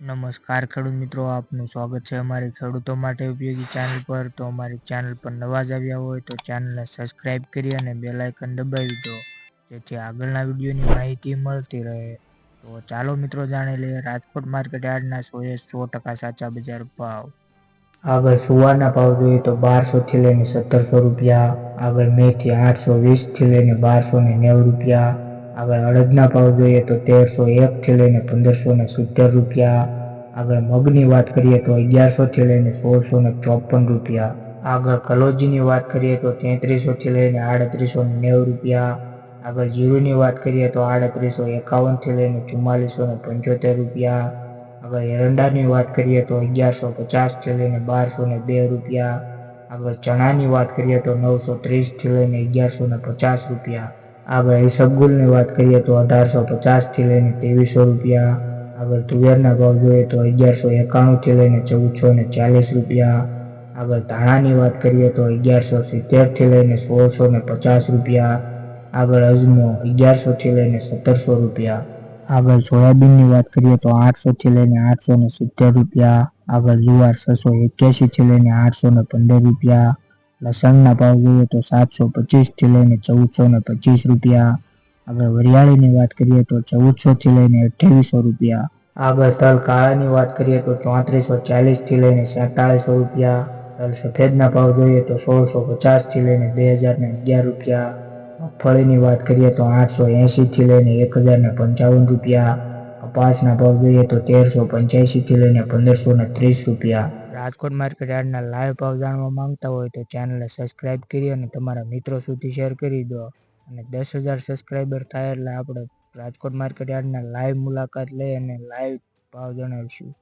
નમસ્કાર ખેડૂત મિત્રો, આપનું સ્વાગત છે અમારી ખેડૂતો માટે ઉપયોગી ચેનલ પર। તો અમારી ચેનલ પર નવા જ આવ્યા હોય તો ચેનલને સબસ્ક્રાઇબ કરી અને બેલ આઇકન દબાવી દો, જેથી આગળના વિડીયોની માહિતી મળતી રહે। તો ચાલો મિત્રો જાણી લઈએ રાજકોટ માર્કેટ યાર્ડના 100% સાચા બજાર ભાવ। આગળ સુવારના ભાવ જોઈએ તો 1200 થી લઈને 1700 રૂપિયા। આગળ મેથી 820 થી લઈને 1290 રૂપિયા। આગળ અડદના ભાવ જોઈએ તો 1301 થી લઈને 1570 રૂપિયા। આગળ મગની વાત કરીએ તો 1100 થી લઈને 1654 રૂપિયા। આગળ કલોજીની વાત કરીએ તો 3300 થી લઈને 3890 રૂપિયા। આગળ જીરુની વાત કરીએ તો 3851 થી લઈને 4475 રૂપિયા। આગળ એરંડાની વાત કરીએ તો 1150 થી લઈને 1202 રૂપિયા। આગળ ચણાની વાત કરીએ તો 930 થી લઈને 1150 રૂપિયા। આગળ ઈસબગુલની વાત કરીએ તો 1850 થી લઈને 2300 રૂપિયા। આગળ તુવેરના ભાવ જોઈએ તો 1191 થી લઈને 1440 રૂપિયા। આગળ ધાણાની વાત કરીએ તો 1170 થી લઈને 1650 રૂપિયા। આગળ અજમો 1100 થી લઈને 1700 રૂપિયા। આગળ સોયાબીનની વાત કરીએ તો 800 થી લઈને 870 રૂપિયા। આગળ જુવાર 681 થી લઈને 815 રૂપિયા। લસણના ભાવ જોઈએ તો 725 થી લઈને 1425 રૂપિયા। આગળ વરિયાળીની વાત કરીએ તો 1400 થી લઈને 2800 રૂપિયા। આગળ તલ કાળાની વાત કરીએ તો 3440 થી લઈને 4700 રૂપિયા। તલ સફેદના ભાવ જોઈએ તો 1650 થી લઈને 2011 રૂપિયા। મગફળીની વાત કરીએ તો 880 થી લઈને 1055 રૂપિયા। કપાસના ભાવ જોઈએ તો 1385 થી લઈને 1530 રૂપિયા। રાજકોટ માર્કેટ યાર્ડના લાઈવ ભાવ જાણવા માંગતા હોય તો ચેનલને સબસ્ક્રાઇબ કરી અને તમારા મિત્રો સુધી શેર કરી દો। અને 10,000 સબસ્ક્રાઈબર થાય એટલે આપણે રાજકોટ માર્કેટ યાર્ડના લાઈવ મુલાકાત લઈ અને લાઈવ ભાવ જણાવીશું।